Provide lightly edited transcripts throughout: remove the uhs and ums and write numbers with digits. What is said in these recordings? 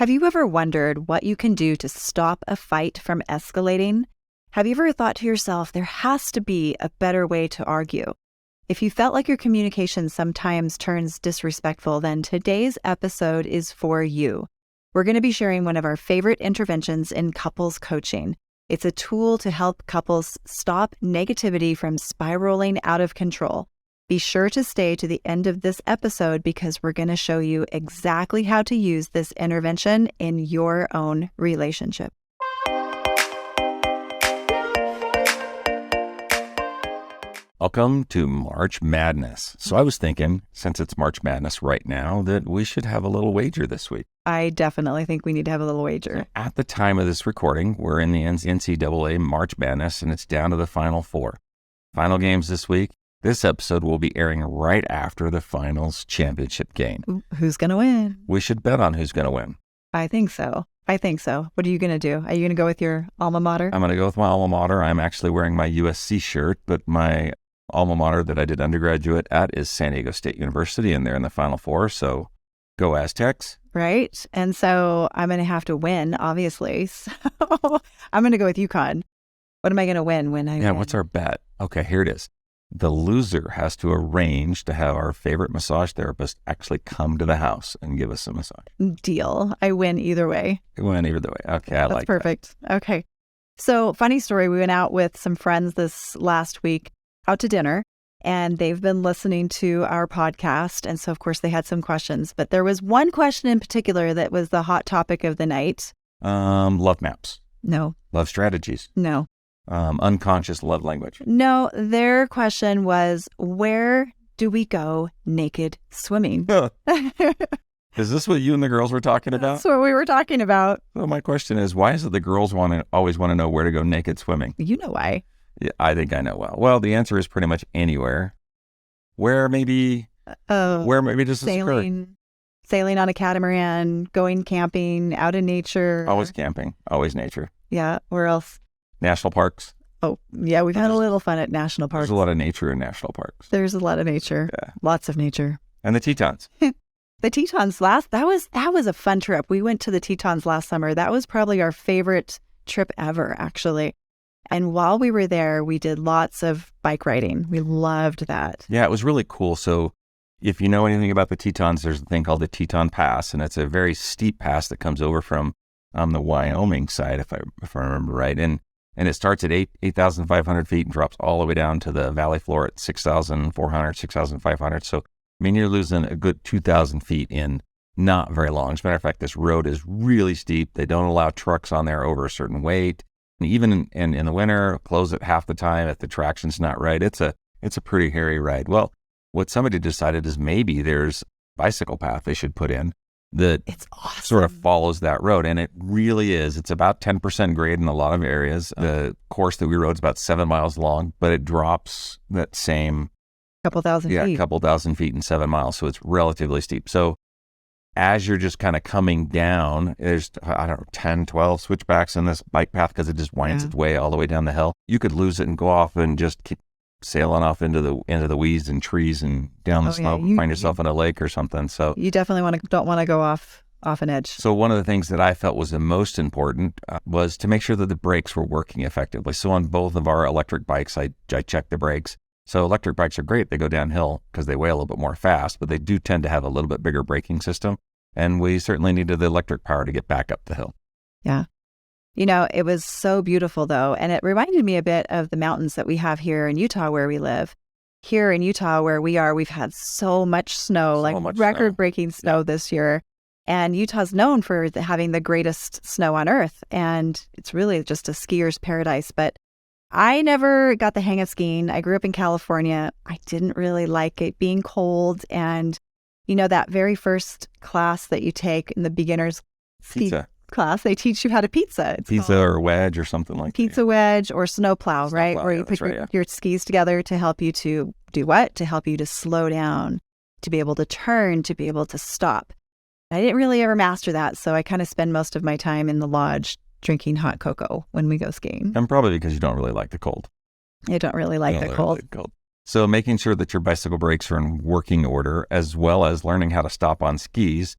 Have you ever wondered what you can do to stop a fight from escalating? Have you ever thought to yourself, there has to be a better way to argue? If you felt like your communication sometimes turns disrespectful, then today's episode is for you. We're going to be sharing one of our favorite interventions in couples coaching. It's a tool to help couples stop negativity from spiraling out of control. Be sure to stay to the end of this episode because we're going to show you exactly how to use this intervention in your own relationship. Welcome to March Madness. So I was thinking, since it's March Madness right now, that we should have a little wager this week. I definitely think we need to have a little wager. At the time of this recording, we're in the NCAA March Madness, and it's down to the Final Four. Final games this week. This episode will be airing right after the finals championship game. Who's going to win? We should bet on who's going to win. I think so. What are you going to do? Are you going to go with your alma mater? I'm going to go with my alma mater. I'm actually wearing my USC shirt, but my alma mater that I did undergraduate at is San Diego State University, and they're in the Final Four, so go Aztecs. Right. And so I'm going to have to win, obviously. So I'm going to go with UConn. What am I going to win when I win? What's our bet? Okay, here it is. The loser has to arrange to have our favorite massage therapist actually come to the house and give us a massage. Deal. I win either way. You win either way. Okay, I like that. That's perfect. Okay. So funny story. We went out with some friends this last week out to dinner, and they've been listening to our podcast. And so, of course, they had some questions. But there was one question in particular that was the hot topic of the night. Love maps. No. Love strategies. No. Unconscious love language. No, their question was, where do we go naked swimming? Is this what you and the girls were talking about? That's what we were talking about. Well, my question is, why is it the girls always want to know where to go naked swimming? You know why. Yeah, I think I know well. Well, the answer is pretty much anywhere. Where maybe just sailing on a catamaran, going camping, out in nature. Always camping, always nature. Yeah, where else? National parks. Oh, yeah, we've had a little fun at national parks. There's a lot of nature in national parks. There's a lot of nature. Yeah. Lots of nature. And the Tetons. The Tetons that was a fun trip. We went to the Tetons last summer. That was probably our favorite trip ever, actually. And while we were there, we did lots of bike riding. We loved that. Yeah, it was really cool. So if you know anything about the Tetons, there's a thing called the Teton Pass, and it's a very steep pass that comes over from the Wyoming side, if I remember right. And it starts at 8,500 feet and drops all the way down to the valley floor at 6,400, 6,500. So, I mean, you're losing a good 2,000 feet in not very long. As a matter of fact, this road is really steep. They don't allow trucks on there over a certain weight. And even in the winter, close it half the time if the traction's not right. It's a pretty hairy ride. Well, what somebody decided is maybe there's a bicycle path they should put in that it's awesome. Sort of follows that road. And it really is. It's about 10% grade in a lot of areas. The course that we rode is about 7 miles long, but it drops that same couple thousand feet. Yeah, a couple thousand feet in 7 miles. So it's relatively steep. So as you're just kind of coming down, there's, 10, 12 switchbacks in this bike path because it just winds its way all the way down the hill. You could lose it and go off and just keep sailing off into the weeds and trees and down the slope, find yourself in a lake or something. So you definitely don't want to go off an edge. So one of the things that I felt was the most important was to make sure that the brakes were working effectively. So on both of our electric bikes, I checked the brakes. So electric bikes are great. They go downhill because they weigh a little bit more fast, but they do tend to have a little bit bigger braking system. And we certainly needed the electric power to get back up the hill. Yeah. You know, it was so beautiful, though, and it reminded me a bit of the mountains that we have here in Utah where we live. Here in Utah where we are, we've had so much snow, record-breaking snow this year. And Utah's known for having the greatest snow on earth, and it's really just a skier's paradise. But I never got the hang of skiing. I grew up in California. I didn't really like it being cold. And, you know, that very first class that you take in the beginner's ski class, they teach you how to pizza. It's pizza or wedge or something like that. Pizza wedge or snowplow, right? Where you put your skis together to help you to do what? To help you to slow down, to be able to turn, to be able to stop. I didn't really ever master that, so I kind of spend most of my time in the lodge drinking hot cocoa when we go skiing. And probably because you don't really like the cold. I don't really like the cold. So making sure that your bicycle brakes are in working order, as well as learning how to stop on skis.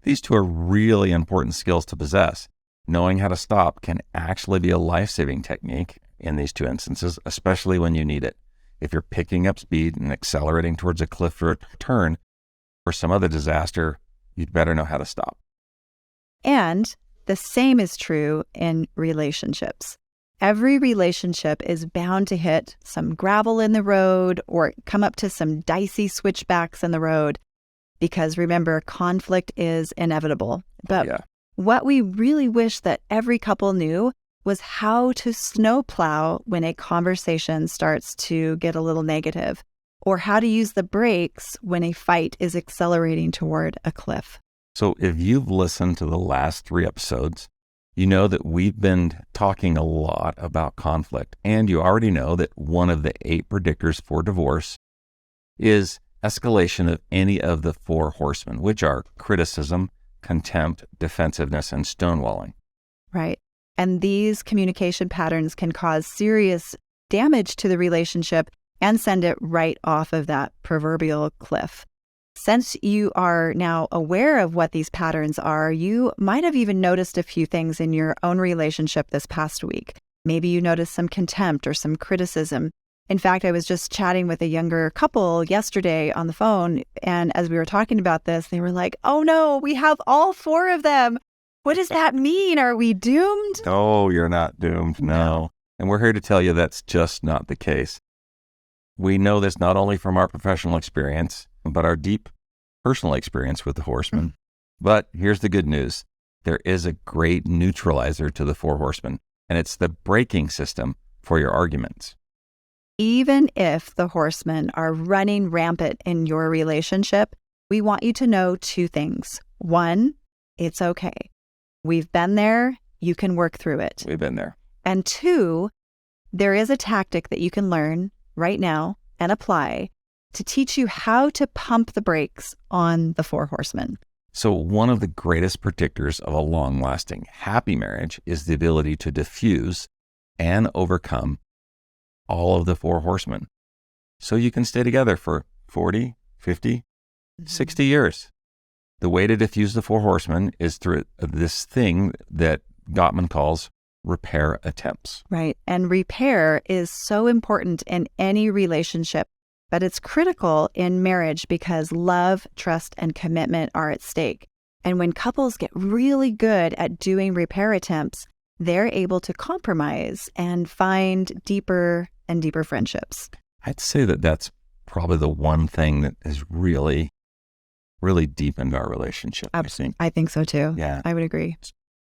These two are really important skills to possess. Knowing how to stop can actually be a life-saving technique in these two instances, especially when you need it. If you're picking up speed and accelerating towards a cliff or a turn or some other disaster, you'd better know how to stop. And the same is true in relationships. Every relationship is bound to hit some gravel in the road or come up to some dicey switchbacks in the road because remember, conflict is inevitable. But what we really wish that every couple knew was how to snowplow when a conversation starts to get a little negative, or how to use the brakes when a fight is accelerating toward a cliff. So if you've listened to the last 3 episodes, you know that we've been talking a lot about conflict, and you already know that one of the 8 predictors for divorce is escalation of any of the 4 horsemen, which are criticism, contempt, defensiveness, and stonewalling. Right. And these communication patterns can cause serious damage to the relationship and send it right off of that proverbial cliff. Since you are now aware of what these patterns are, you might have even noticed a few things in your own relationship this past week. Maybe you noticed some contempt or some criticism. In fact, I was just chatting with a younger couple yesterday on the phone, and as we were talking about this, they were like, "Oh no, we have all 4 of them. What does that mean? Are we doomed?" No, you're not doomed, no. And we're here to tell you that's just not the case. We know this not only from our professional experience, but our deep personal experience with the horsemen. But here's the good news. There is a great neutralizer to the 4 horsemen, and it's the braking system for your arguments. Even if the horsemen are running rampant in your relationship, we want you to know 2 things. 1, it's okay. We've been there. You can work through it. We've been there. And 2, there is a tactic that you can learn right now and apply to teach you how to pump the brakes on the 4 horsemen. So one of the greatest predictors of a long-lasting, happy marriage is the ability to diffuse and overcome all of the 4 horsemen. So you can stay together for 40, 50, 60 years. The way to diffuse the 4 horsemen is through this thing that Gottman calls repair attempts. Right. And repair is so important in any relationship, but it's critical in marriage because love, trust, and commitment are at stake. And when couples get really good at doing repair attempts, they're able to compromise and find deeper and deeper friendships. I'd say that that's probably the one thing that has really deepened our relationship. Absolutely. I think so too. Yeah. I would agree.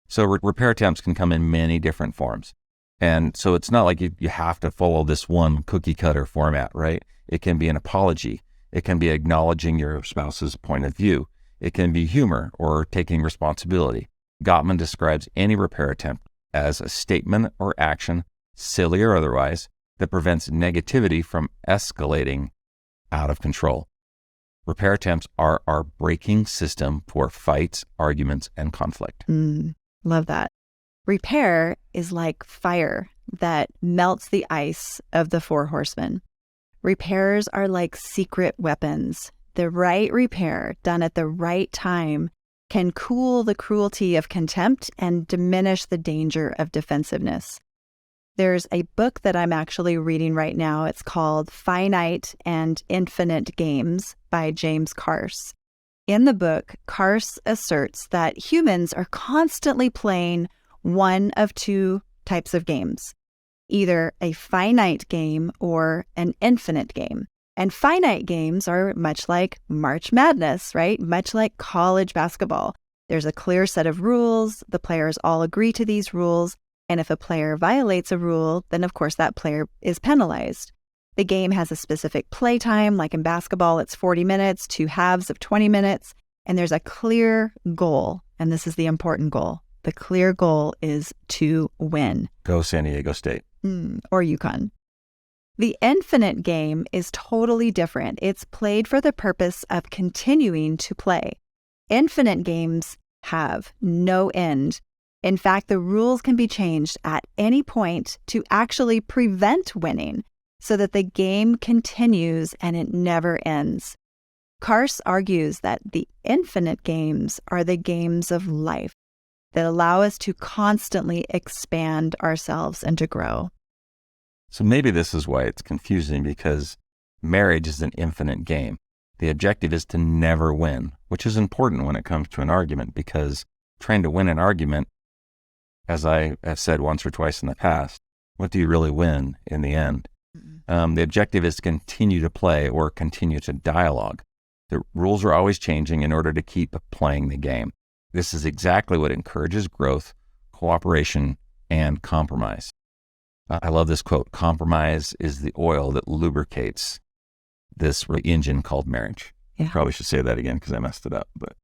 So repair attempts can come in many different forms. And so it's not like you have to follow this one cookie cutter format, right? It can be an apology. It can be acknowledging your spouse's point of view. It can be humor or taking responsibility. Gottman describes any repair attempt as a statement or action, silly or otherwise, that prevents negativity from escalating out of control. Repair attempts are our braking system for fights, arguments, and conflict. Love that. Repair is like fire that melts the ice of the 4 horsemen. Repairs are like secret weapons. The right repair done at the right time can cool the cruelty of contempt and diminish the danger of defensiveness. There's a book that I'm actually reading right now. It's called Finite and Infinite Games by James Carse. In the book, Carse asserts that humans are constantly playing one of 2 types of games, either a finite game or an infinite game. And finite games are much like March Madness, right? Much like college basketball. There's a clear set of rules. The players all agree to these rules. And if a player violates a rule, then of course that player is penalized. The game has a specific play time, like in basketball, it's 40 minutes, 2 halves of 20 minutes, and there's a clear goal. And this is the important goal. The clear goal is to win. Go San Diego State. Or UConn. The infinite game is totally different. It's played for the purpose of continuing to play. Infinite games have no end. In fact, the rules can be changed at any point to actually prevent winning so that the game continues and it never ends. Karst argues that the infinite games are the games of life that allow us to constantly expand ourselves and to grow. So maybe this is why it's confusing, because marriage is an infinite game. The objective is to never win, which is important when it comes to an argument, because trying to win an argument, as I have said once or twice in the past, what do you really win in the end? The objective is to continue to play or continue to dialogue. The rules are always changing in order to keep playing the game. This is exactly what encourages growth, cooperation, and compromise. I love this quote: compromise is the oil that lubricates this engine called marriage. Yeah. Probably should say that again because I messed it up. But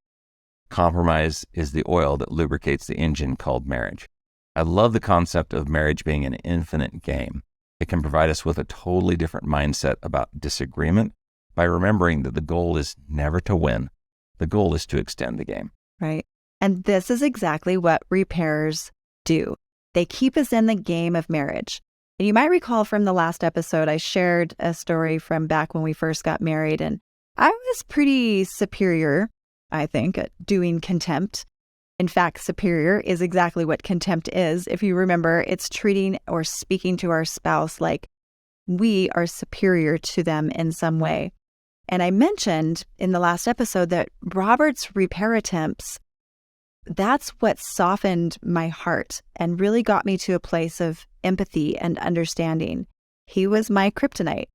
compromise is the oil that lubricates the engine called marriage. I love the concept of marriage being an infinite game. It can provide us with a totally different mindset about disagreement by remembering that the goal is never to win. The goal is to extend the game. Right. And this is exactly what repairers do. They keep us in the game of marriage. And you might recall from the last episode, I shared a story from back when we first got married, and I was pretty superior, I think, at doing contempt. In fact, superior is exactly what contempt is. If you remember, it's treating or speaking to our spouse like we are superior to them in some way. And I mentioned in the last episode that Robert's repair attempts, that's what softened my heart and really got me to a place of empathy and understanding. He was my kryptonite.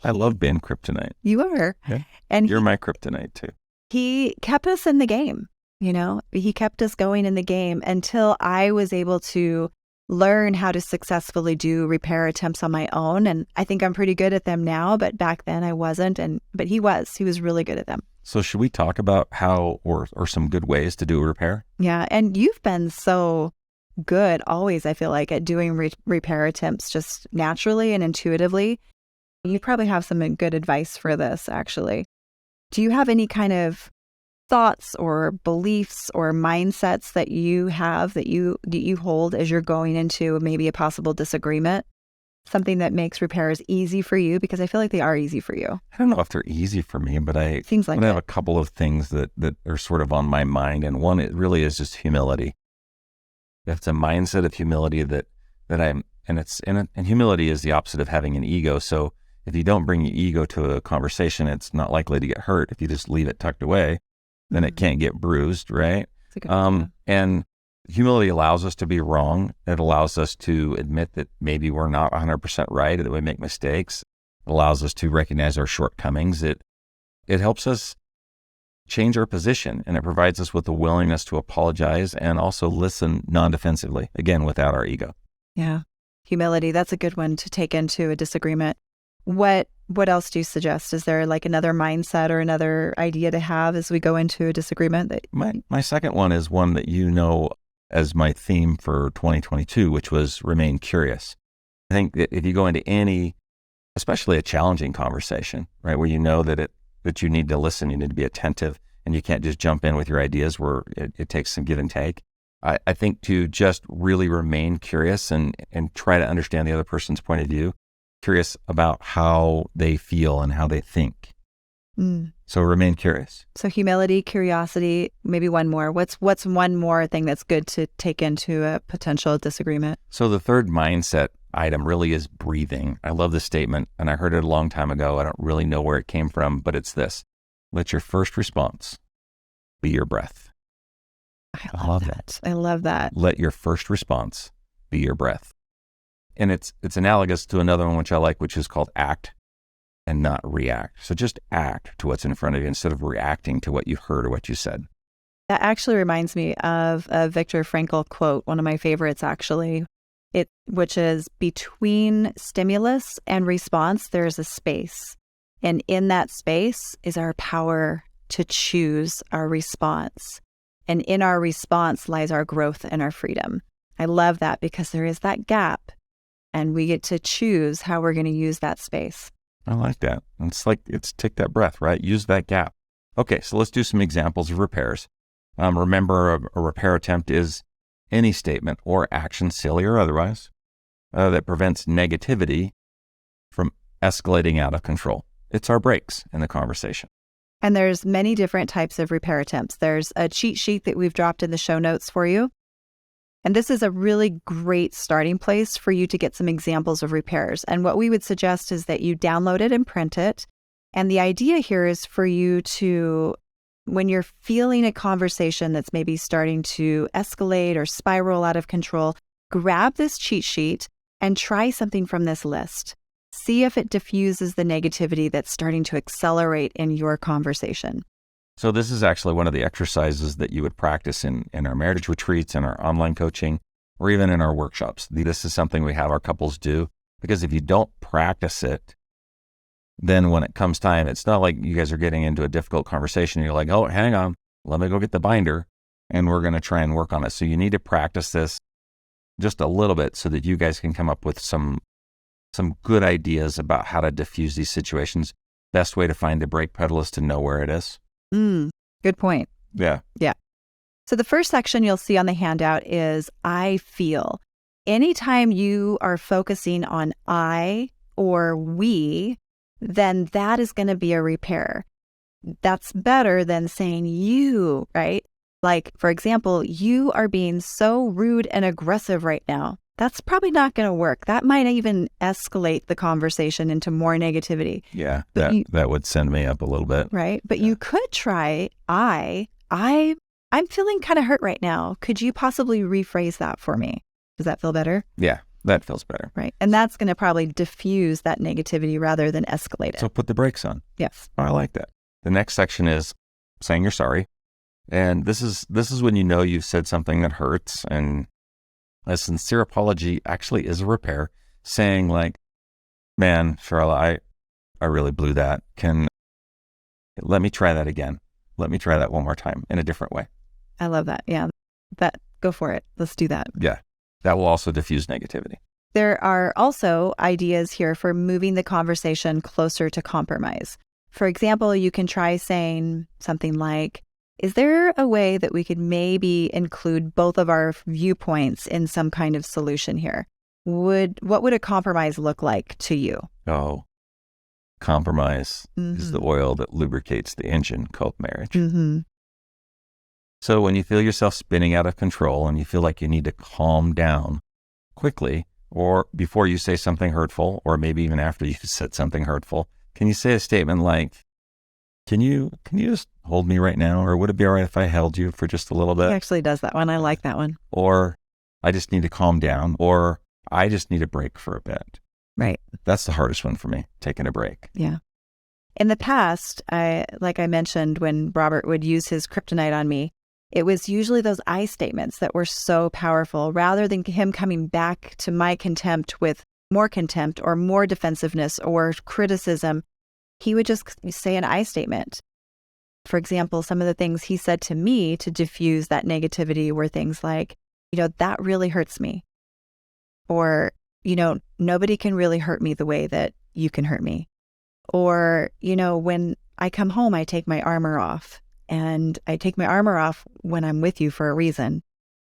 I love being kryptonite. You are. Yeah. And you're my kryptonite too. He kept us in the game. He kept us going in the game until I was able to learn how to successfully do repair attempts on my own. And I think I'm pretty good at them now, but back then I wasn't. But he was really good at them. So should we talk about how or some good ways to do a repair? Yeah. And you've been so good always, I feel like, at doing repair attempts just naturally and intuitively. You probably have some good advice for this, actually. Do you have any kind of thoughts or beliefs or mindsets that you have that you hold as you're going into maybe a possible disagreement? Something that makes repairs easy for you, because I feel like they are easy for you. I don't know if they're easy for me, but I have a couple of things that are sort of on my mind. And one, it really is just humility. It's a mindset of humility that I'm, and humility is the opposite of having an ego. So if you don't bring your ego to a conversation, it's not likely to get hurt. If you just leave it tucked away, then it can't get bruised, right? And humility allows us to be wrong. It allows us to admit that maybe we're not 100% right, or that we make mistakes. It allows us to recognize our shortcomings. It helps us change our position, and it provides us with the willingness to apologize and also listen non-defensively, again, without our ego. Yeah. Humility, that's a good one to take into a disagreement. What else do you suggest? Is there like another mindset or another idea to have as we go into a disagreement? My second one is one that you know as my theme for 2022, which was remain curious. I think that if you go into any, especially a challenging conversation, right, where you know that you need to listen, you need to be attentive, and you can't just jump in with your ideas where it takes some give and take. I think to just really remain curious and try to understand the other person's point of view, curious about how they feel and how they think. So remain curious. So humility, curiosity, maybe one more. What's one more thing that's good to take into a potential disagreement? So the third mindset item really is breathing. I love this statement, and I heard it a long time ago. I don't really know where it came from, but it's this: let your first response be your breath. I love that. I love that. Let your first response be your breath. And it's analogous to another one, which I like, which is called act and not react. So just act to what's in front of you instead of reacting to what you heard or what you said. That actually reminds me of a Viktor Frankl quote, one of my favorites, actually, which is, between stimulus and response, there's a space. And in that space is our power to choose our response. And in our response lies our growth and our freedom. I love that, because there is that gap, and we get to choose how we're going to use that space. I like that. It's take that breath, right? Use that gap. Okay, so let's do some examples of repairs. Remember, a repair attempt is any statement or action, silly or otherwise, that prevents negativity from escalating out of control. It's our brakes in the conversation. And there's many different types of repair attempts. There's a cheat sheet that we've dropped in the show notes for you. And this is a really great starting place for you to get some examples of repairs. And what we would suggest is that you download it and print it. And the idea here is for you to, when you're feeling a conversation that's maybe starting to escalate or spiral out of control, grab this cheat sheet and try something from this list. See if it diffuses the negativity that's starting to accelerate in your conversation. So this is actually one of the exercises that you would practice in our marriage retreats, in our online coaching, or even in our workshops. This is something we have our couples do, because if you don't practice it, then when it comes time, it's not like you guys are getting into a difficult conversation. You're like, oh, hang on, let me go get the binder, and we're going to try and work on it. So you need to practice this just a little bit so that you guys can come up with some good ideas about how to diffuse these situations. Best way to find the brake pedal is to know where it is. Good point. Yeah. Yeah. So the first section you'll see on the handout is I feel. Anytime you are focusing on I or we, then that is going to be a repair. That's better than saying you, right? Like, for example, you are being so rude and aggressive right now. That's probably not going to work. That might even escalate the conversation into more negativity. Yeah, that would send me up a little bit. Right. But you could try, I'm feeling kind of hurt right now. Could you possibly rephrase that for me? Does that feel better? Yeah, that feels better. Right. And that's going to probably diffuse that negativity rather than escalate it. So put the brakes on. Yes. Oh, I like that. The next section is saying you're sorry. And this is when you know you've said something that hurts, and a sincere apology actually is a repair. Saying like, man, Sharla, I really blew that. Let me try that again. Let me try that one more time in a different way. I love that. Yeah. Go for it. Let's do that. Yeah. That will also diffuse negativity. There are also ideas here for moving the conversation closer to compromise. For example, you can try saying something like, is there a way that we could maybe include both of our viewpoints in some kind of solution here? What would a compromise look like to you? Oh, compromise is the oil that lubricates the engine called marriage. Mm-hmm. So when you feel yourself spinning out of control and you feel like you need to calm down quickly, or before you say something hurtful, or maybe even after you've said something hurtful, can you say a statement like, Can you just hold me right now? Or would it be all right if I held you for just a little bit? He actually does that one. I like that one. Or I just need to calm down. Or I just need a break for a bit. Right. That's the hardest one for me, taking a break. Yeah. In the past, like I mentioned, when Robert would use his kryptonite on me, it was usually those I statements that were so powerful. Rather than him coming back to my contempt with more contempt or more defensiveness or criticism, he would just say an I statement. For example, some of the things he said to me to diffuse that negativity were things like, that really hurts me. Or, nobody can really hurt me the way that you can hurt me. Or, when I come home, I take my armor off. And I take my armor off when I'm with you for a reason.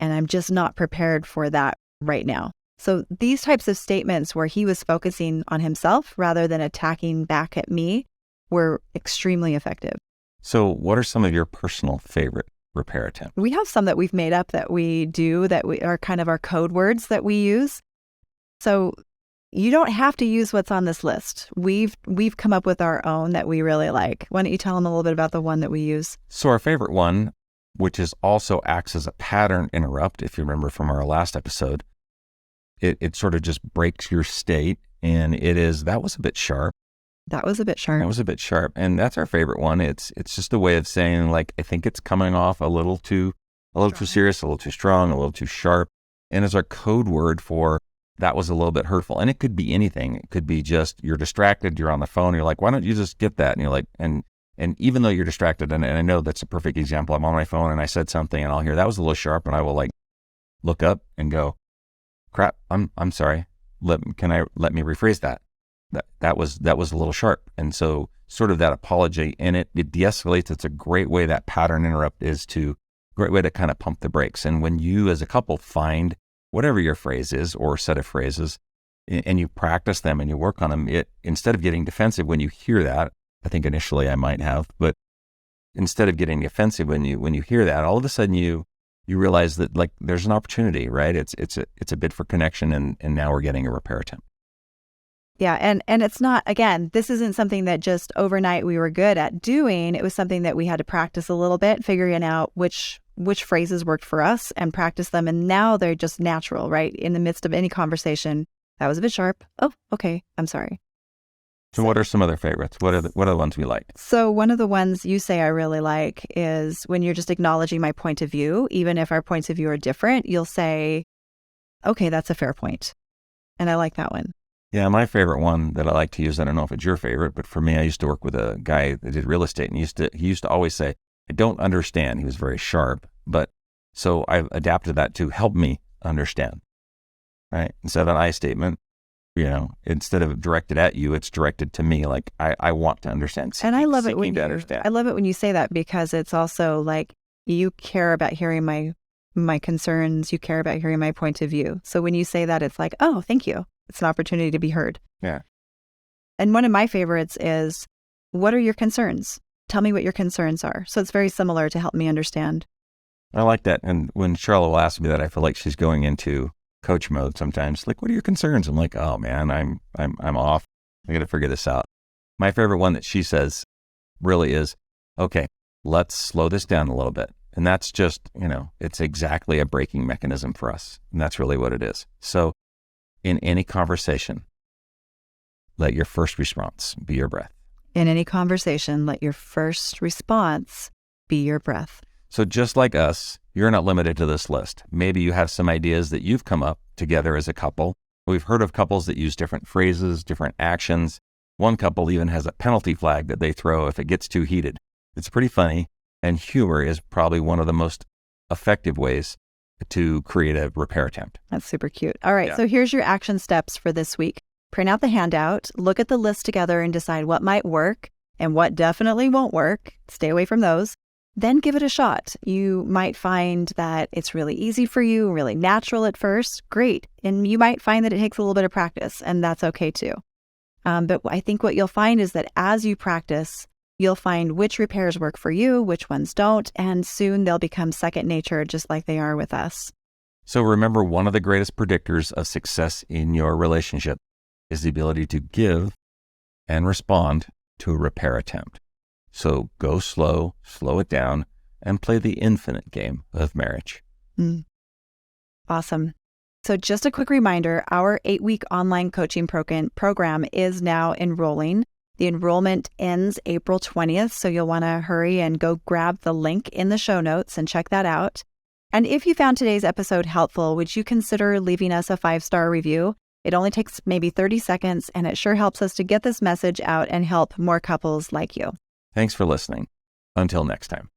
And I'm just not prepared for that right now. So these types of statements where he was focusing on himself rather than attacking back at me were extremely effective. So what are some of your personal favorite repair attempts? We have some that we've made up that we do that we are kind of our code words that we use. So you don't have to use what's on this list. We've come up with our own that we really like. Why don't you tell them a little bit about the one that we use? So our favorite one, which is also acts as a pattern interrupt, if you remember from our last episode, it sort of just breaks your state. And that was a bit sharp. That was a bit sharp. That was a bit sharp. And that's our favorite one. It's just a way of saying, like, I think it's coming off a little too serious, a little too strong, a little too sharp. And it's our code word for that was a little bit hurtful. And it could be anything. It could be just you're distracted, you're on the phone, you're like, why don't you just get that? And you're like, and even though you're distracted, and I know that's a perfect example, I'm on my phone and I said something and I'll hear that was a little sharp, and I will like look up and go, crap, I'm sorry. Let me rephrase that. That was a little sharp. And so sort of that apology, and it de-escalates. It's a great way, that pattern interrupt is great way to kind of pump the brakes. And when you as a couple find whatever your phrase is or set of phrases, and you practice them and you work on them, instead of getting defensive when you hear that, I think initially I might have, but instead of getting defensive when you hear that, all of a sudden you realize that like there's an opportunity, right? It's a bid for connection, and now we're getting a repair attempt. Yeah. And it's not, again, this isn't something that just overnight we were good at doing. It was something that we had to practice a little bit, figuring out which phrases worked for us and practice them. And now they're just natural, right? In the midst of any conversation, that was a bit sharp. Oh, okay. I'm sorry. So what are some other favorites? What are the ones we like? So one of the ones you say I really like is when you're just acknowledging my point of view, even if our points of view are different, you'll say, okay, that's a fair point. And I like that one. Yeah, my favorite one that I like to use, I don't know if it's your favorite, but for me, I used to work with a guy that did real estate, and he used to always say, I don't understand. He was very sharp, but so I've adapted that to help me understand, right? Instead of an I statement, instead of directed at you, it's directed to me. Like I want to understand. And I love it I love it when you say that, because it's also like you care about hearing my concerns. You care about hearing my point of view. So when you say that, it's like, oh, thank you. It's an opportunity to be heard. Yeah. And one of my favorites is, what are your concerns? Tell me what your concerns are. So it's very similar to help me understand. I like that. And when Sharla will ask me that, I feel like she's going into coach mode sometimes. Like, what are your concerns? I'm like, oh man, I'm off. I got to figure this out. My favorite one that she says really is, okay, let's slow this down a little bit. And that's just, it's exactly a braking mechanism for us. And that's really what it is. So in any conversation, let your first response be your breath. In any conversation, let your first response be your breath. So just like us, you're not limited to this list. Maybe you have some ideas that you've come up together as a couple. We've heard of couples that use different phrases, different actions. One couple even has a penalty flag that they throw if it gets too heated. It's pretty funny, and humor is probably one of the most effective ways to create a repair attempt. That's super cute. All right, So here's your action steps for this week. Print out the handout, look at the list together and decide what might work and what definitely won't work. Stay away from those. Then give it a shot. You might find that it's really easy for you, really natural at first. Great. And you might find that it takes a little bit of practice, and that's okay too. But I think what you'll find is that as you practice, you'll find which repairs work for you, which ones don't, and soon they'll become second nature, just like they are with us. So remember, one of the greatest predictors of success in your relationship is the ability to give and respond to a repair attempt. So go slow it down, and play the infinite game of marriage. Awesome. So just a quick reminder, our 8-week online coaching program is now enrolling. The enrollment ends April 20th, so you'll want to hurry and go grab the link in the show notes and check that out. And if you found today's episode helpful, would you consider leaving us a 5-star review? It only takes maybe 30 seconds, and it sure helps us to get this message out and help more couples like you. Thanks for listening. Until next time.